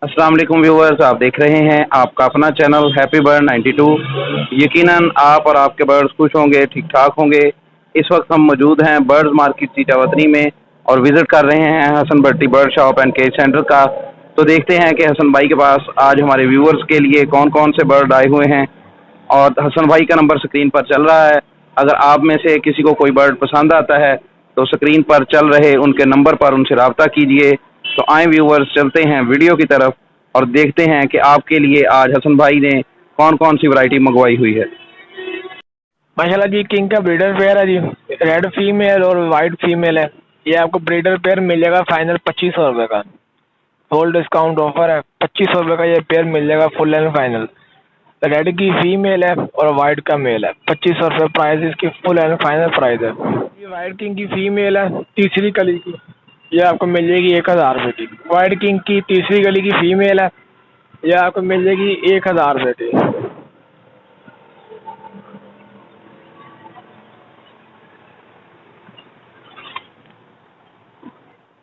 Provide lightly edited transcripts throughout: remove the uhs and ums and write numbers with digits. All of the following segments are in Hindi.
अस्सलाम वालेकुम व्यूवर्स, आप देख रहे हैं आपका अपना चैनल हैप्पी बर्ड 92। यकीनन आप और आपके बर्ड्स खुश होंगे, ठीक ठाक होंगे। इस वक्त हम मौजूद हैं बर्ड्स मार्केट सीतावतनी में और विज़िट कर रहे हैं Hasan Bhatti bird shop and cage centre का। तो देखते हैं कि हसन भाई के पास आज हमारे व्यूवर्स के लिए कौन कौन से बर्ड आए हुए हैं। और हसन भाई का नंबर स्क्रीन पर चल रहा है। अगर आप में से किसी को कोई बर्ड पसंद आता है तो स्क्रीन पर चल रहे उनके नंबर पर उनसे रब्ता कीजिए। तो आए व्यूवर्स, चलते हैं वीडियो की तरफ और देखते हैं कि आपके लिए आज हसन भाई ने कौन कौन सी वैरायटी मंगवाई हुई है। माशाल्लाह जी, किंग का ब्रीडर पेयर है जी। रेड फीमेल और वाइट फीमेल है। ये आपको ब्रीडर पेयर मिलेगा फाइनल 2500 रुपये का। होल डिस्काउंट ऑफर है, 2500 रुपये का ये पेयर मिल जाएगा फुल एंड फाइनल। रेड की फीमेल है और वाइट का मेल है। 2500 रुपये प्राइस इसकी फुल एंड फाइनल प्राइस है। ये वाइट किंग की फीमेल है, तीसरी कली की। ये आपको मिल जाएगी 1000 रुपये की। वाइट किंग की तीसरी गली की फीमेल है, ये आपको मिल जाएगी 1000 रुपये की।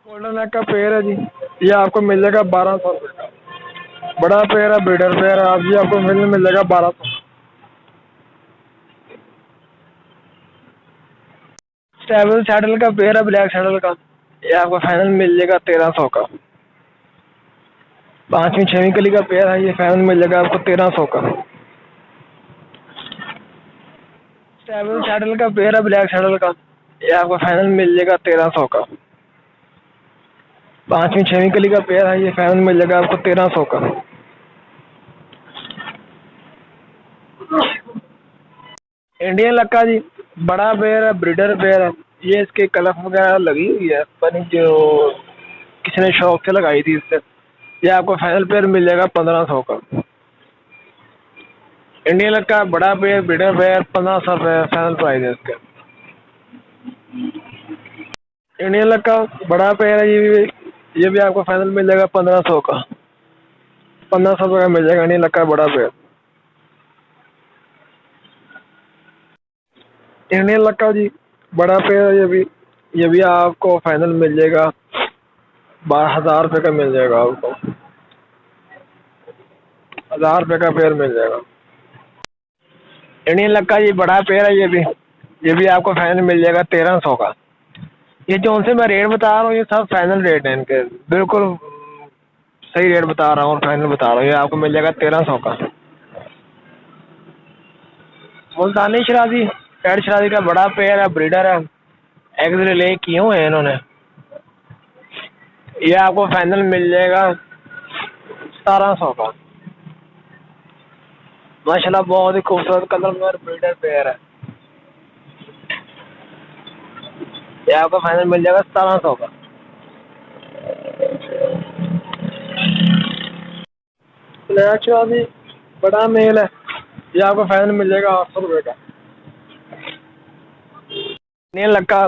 गोल्डन नेक का पेयर है जी, ये आपको मिल जाएगा 1200 रुपये का। बड़ा पेयर है, ब्रीडर पेयर है, आप जी आपको मिल जाएगा 1200। स्टेबल सैडल का पेयर है, ब्लैक सैडल का, ये आपको फाइनल मिल जाएगा 1300 का। 5वीं 6वीं कली का पेयर है, ये फाइनल मिल जाएगा आपको 1300 का। स्टेबल सैडल का पेयर है, ब्लैक सैडल का, ये आपको फाइनल मिल जाएगा 1300 का। 5वीं 6वीं कली का पेयर है, ये फाइनल मिल जाएगा आपको 1300 का। इंडियन लक्का जी, बड़ा पेयर है, ब्रीडर पेयर है। ये इसके कलफ वगैरह लगी हुई है, पर जो किसी ने शौक से लगाई थी इससे। ये आपको फाइनल पेयर मिल जाएगा 1500 का। इंडियन लक्का बड़ा पेयर, ब्रीडर पेयर 1500 रुपये फाइनल प्राइस है इसका। इंडियन लक्का बड़ा पेयर है, ये भी आपको फाइनल मिल जाएगा 1500 का। 1500 रुपये का मिल जाएगा इंडियन लक्का बड़ा पेयर। इंडियन लक्का जी, बड़ा पेयर, ये भी आपको फाइनल मिल जाएगा 12000 रुपये का मिल जाएगा आपको। 1000 रुपये का पेयर मिल जाएगा। इंडियन लक्का जी बड़ा पेयर है, ये भी आपको फाइनल मिल जाएगा 1300 का। ये जो उनसे मैं रेट बता रहा हूँ, ये सब फाइनल रेट है इनके, बिल्कुल सही रेट बता रहा हूँ और फाइनल बता रहा हूँ। ये आपको मिल जाएगा 1300 का। मुल्तानी शराजी, रेड शराजी का बड़ा पेयर है, ब्रीडर है, एग्स रिले किए हुए हैं इन्होंने। ये आपको फाइनल मिल जाएगा 1700 का। माशाल्लाह बहुत ही खूबसूरत कलर में ब्रीडर पेयर है। ये आपको फाइनल मिल जाएगा 1700 का। ब्लैक शराजी बड़ा मेल है, ये आपको फाइनल मिल जाएगा 800 रुपये का। इंडियन लक्का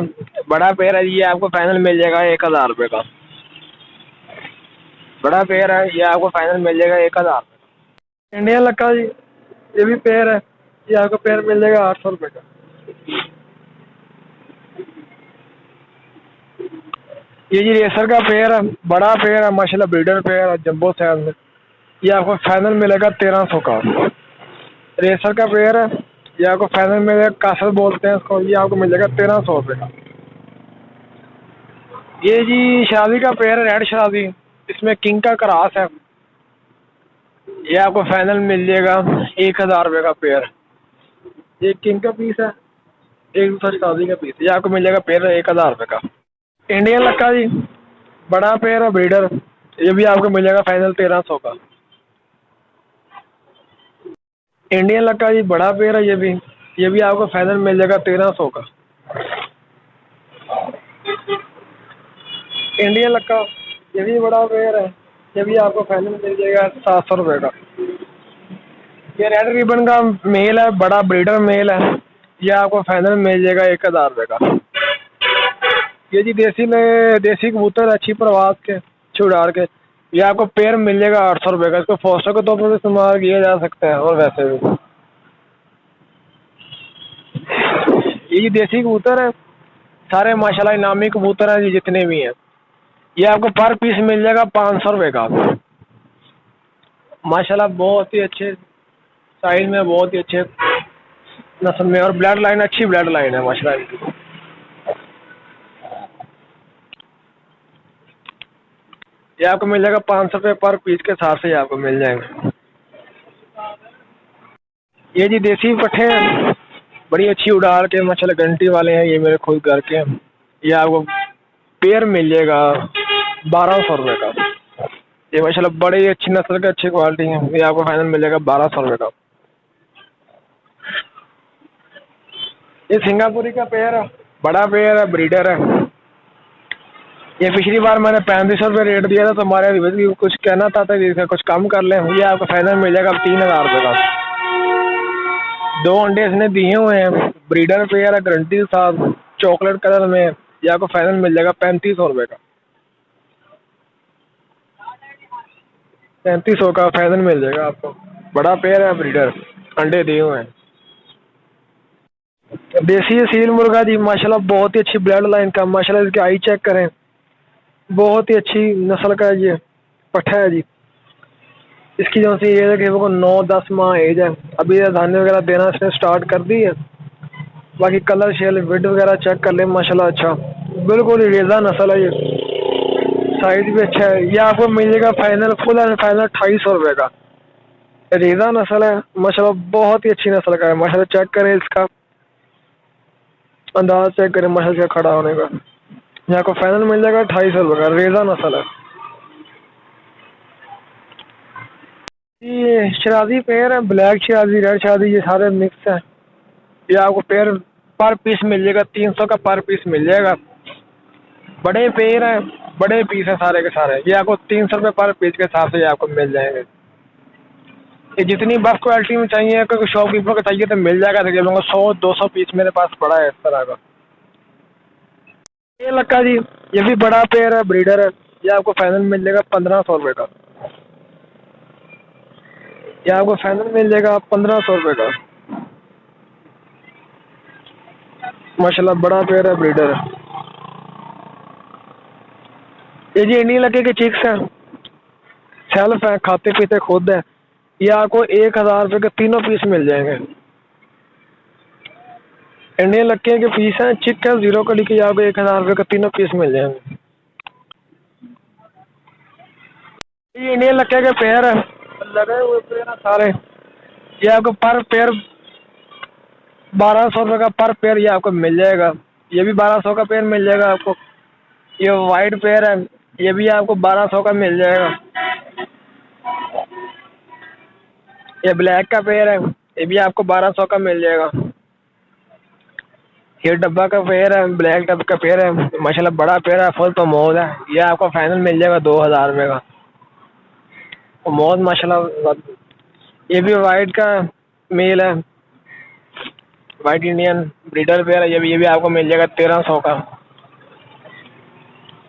बड़ा पेयर है, ये आपको फाइनल मिल जाएगा 1000 रुपये का। बड़ा पेयर है, ये आपको फाइनल मिल जाएगा 1000। इंडियन लक्का जी, ये भी पेयर है, ये आपको पेयर मिल जाएगा 800 रुपये का। ये जी रेसर का पेयर है, बड़ा पेयर है, माशाल्लाह ब्रीडर पेयर है, जंबो साइज में। ये आपको फाइनल मिलेगा 1300 का। रेसर का पेयर है, ये आपको फाइनल मिलेगा, कासल बोलते हैं इसको, ये आपको मिल जाएगा 1300 रुपये का। ये जी शराजी का पेयर है, रेड शराजी, इसमें किंग का क्रॉस है। ये आपको फाइनल मिल जाएगा 1000 रुपये का पेयर। ये किंग का पीस है, एक दूसरा शराजी का पीस, ये आपको मिल जाएगा पेयर 1000 रुपये का। इंडियन लक्का जी बड़ा पेयर है, ब्रीडर, ये भी आपको मिल जाएगा फाइनल 1300 का। इंडियन लक्का जी बड़ा पेयर है, ये भी आपको फाइनल मिल जाएगा 1300 का। इंडियन लक्का ये भी बड़ा पेयर है, ये भी आपको फाइनल मिल जाएगा 700 रुपये का। ये रेड रिबन का मेल है, बड़ा ब्रीडर मेल है, ये आपको फाइनल मिल जाएगा 1000 रुपये का। ये जी देसी कबूतर अच्छी प्रवास के छुड़ार के, ये आपको पेयर मिल जाएगा 800 रुपये का। इसको फोस्टर के तौर पर इस्तेमाल किया जा सकता है और वैसे भी। ये जी देसी कबूतर है, सारे माशाल्लाह इनामी कबूतर हैं जी जितने भी हैं। ये आपको पर पीस मिल जाएगा 500 रुपये का। माशाल्लाह बहुत ही अच्छे साइज में, बहुत ही अच्छे नस्ल में, और ब्लड लाइन अच्छी ब्लड लाइन है माशाल्लाह इनकी। ये आपको मिल जाएगा 500 रुपये पर पीस के हिसाब से, आपको मिल जाएंगे। ये जी देसी पट्ठे हैं, बड़ी अच्छी उड़ाल के माशाल्लाह गारंटी वाले हैं, ये मेरे खुद घर के हैं। ये आपको पेयर मिल जाएगा 1200 रुपये का। ये माशाल्लाह बड़ी अच्छी नस्ल के, अच्छी क्वालिटी है। ये आपको फाइनल मिल जाएगा 1200 रुपये का। ये सिंगापुरी का पेयर है, बड़ा पेयर है, ब्रीडर है। ये पिछली बार मैंने 3500 रुपये रेट दिया था, तो हमारे कुछ कहना था तो इसका कुछ कम कर लें। ये आपको फाइनल मिल जाएगा 3000 रुपये का। 2 अंडे इसने दिए हुए हैं, ब्रीडर पेयर है गारंटी के साथ, चॉकलेट कलर में। ये आपको फाइनल मिल जाएगा 3500 रुपये का। 3500 का फाइनल मिल जाएगा आपको। बड़ा पेयर है, ब्रीडर, अंडे दिए हुए हैं। देसी सील मुर्गा जी माशाल्लाह बहुत ही अच्छी ब्लड लाइन का, माशाल्लाह इसकी आई चेक करें, बहुत ही अच्छी नस्ल का ये पट्ठा है जी। इसकी जो सी एज है कि वो 9-10 माह एज है। अभी धाने वगैरह देना इसने स्टार्ट कर दी है। बाकी कलर शेल विड वगैरह चेक कर ले माशाल्लाह, अच्छा बिल्कुल ही रेजा नस्ल है ये, साइज भी अच्छा है। ये आपको मिल जाएगा फाइनल, फुल एंड फाइनल 2800 रुपये का। रेजा नस्ल है माशाल्लाह, बहुत ही अच्छी नस्ल का है माशाल्लाह। चेक करें इसका अंदाज, चेक करें माशाल्लाह खड़ा होने का। यहाँ को फाइनल मिल जाएगा 2800 रुपये का, रेजा नस्ल है। ये शराजी पेयर है, ब्लैक शराजी, रेड शराजी, ये सारे मिक्स है। ये आपको पेयर पर पीस मिल जाएगा 300 का, पर पीस मिल जाएगा। बड़े पेयर हैं, बड़े पीस है सारे के सारे। ये आपको 300 रुपये पर पीस के हिसाब से ये आपको मिल जाएंगे। ये जितनी बफ क्वालिटी में चाहिए, अगर शॉपकीपर को चाहिए तो मिल जाएगा। देखिए 100-200 पीस मेरे पास पड़ा है इस तरह का। ये लक्का जी, ये भी बड़ा पेयर है, ब्रीडर है। ये आपको फाइनल मिल जाएगा 1500 रुपये का। ये आपको फाइनल मिल जाएगा 1500 रुपये का। माशाल्लाह बड़ा पेयर है, ब्रीडर है। ये जी इंडियन लक्के के चिक्स हैं, सेल्फ है, खाते पीते खुद है। ये आपको 1000 रुपये के तीनों पीस मिल जाएंगे। इंडियन लक्के के पीस हैं, चिक है, 0 कली के, आपको 1000 रुपये के तीनों पीस मिल जाएंगे। ये इंडियन लक्के के पेयर है, लगे हुए पेयर है सारे। ये आपको पर पेयर 1200 रुपये का पर पेयर ये आपको मिल जाएगा। ये भी 1200 का पेयर मिल जाएगा आपको। ये वाइट पेयर है, ये भी आपको 1200 का मिल जाएगा। ये ब्लैक का पेयर है, ये भी आपको 1200 का मिल जाएगा। ये डब्बा का पेयर है, ब्लैक डब्बा का पेयर है, माशाल्लाह बड़ा पेयर है, फुल तो मौज है। ये आपको फाइनल मिल जाएगा 2000 रुपये का। मौज माशाल्लाह। ये भी वाइट का मेल है, वाइट इंडियन ब्रीडर पेयर है। ये भी आपको मिल जाएगा 1300 का।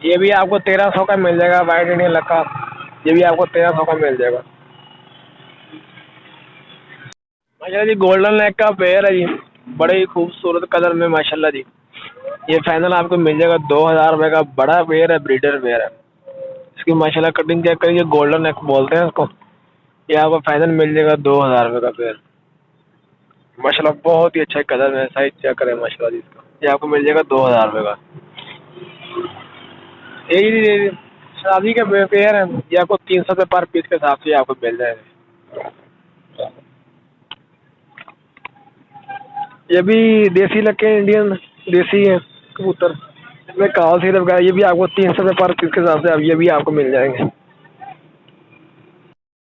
ये भी आपको 1300 का मिल जाएगा, वाइट इंडियन लक्का। ये भी आपको 1300 का मिल जाएगा। माशाल्लाह जी गोल्डन नेक का पेयर है जी, बड़े ही खूबसूरत कलर में माशाल्लाह जी। ये फाइनल आपको मिल जाएगा 2000 रुपये का। बड़ा पेयर है, ब्रीडर पेयर है। इसकी माशाल्लाह कटिंग चेक करिए, गोल्डन नेक बोलते हैं इसको। ये आपको फाइनल मिल जाएगा 2000 रुपये का पेयर। माशाल्लाह बहुत ही अच्छा कलर में, साइज चेक करें माशाल्लाह जी इसका। ये आपको मिल जाएगा 2000 रुपये का। ये शादी के पेयर है, ये आपको 300 रुपये पर पीस के हिसाब से आपको मिल जाएगा। ये भी देसी लक्के इंडियन देसी है कबूतर, इसमें काल सिरप का। ये भी आपको 300 रुपये पर पीस के हिसाब से ये भी आपको मिल जाएंगे।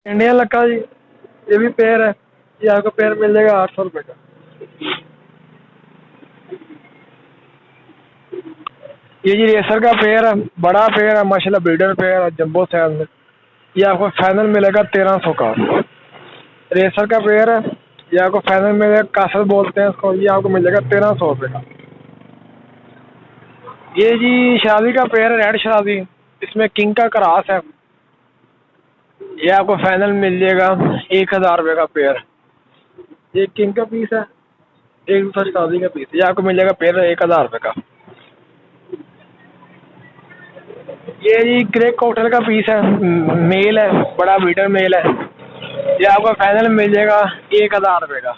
इंडियन लक्का जी, ये भी पेयर है, ये आपको पेयर मिल जाएगा 800 रुपये का। ये जी रेसर का पेयर है, बड़ा पेयर है माशाल्लाह, ब्रीडर पेयर है, जंबो साइज में। ये आपको फाइनल मिलेगा 1300 का। रेसर का पेयर है, ये आपको फाइनल मिलेगा, कासर बोलते हैं इसको। ये आपको मिल जाएगा 1300 रुपये का। ये जी शादी का पेयर है, रेड शादी, इसमें किंग का क्रॉस है। ये आपको फाइनल मिल जाएगा 1000 रुपये का पेयर। ये किंग का पीस है, एक दूसरा शादी का पीस। ये आपको मिल जाएगा पेयर 1000 रुपये का। ये जी ग्रे कॉटल का पीस है, मेल है, बड़ा ब्रीडर मेल है। ये आपको फाइनल मिल जाएगा 1000 रुपये का।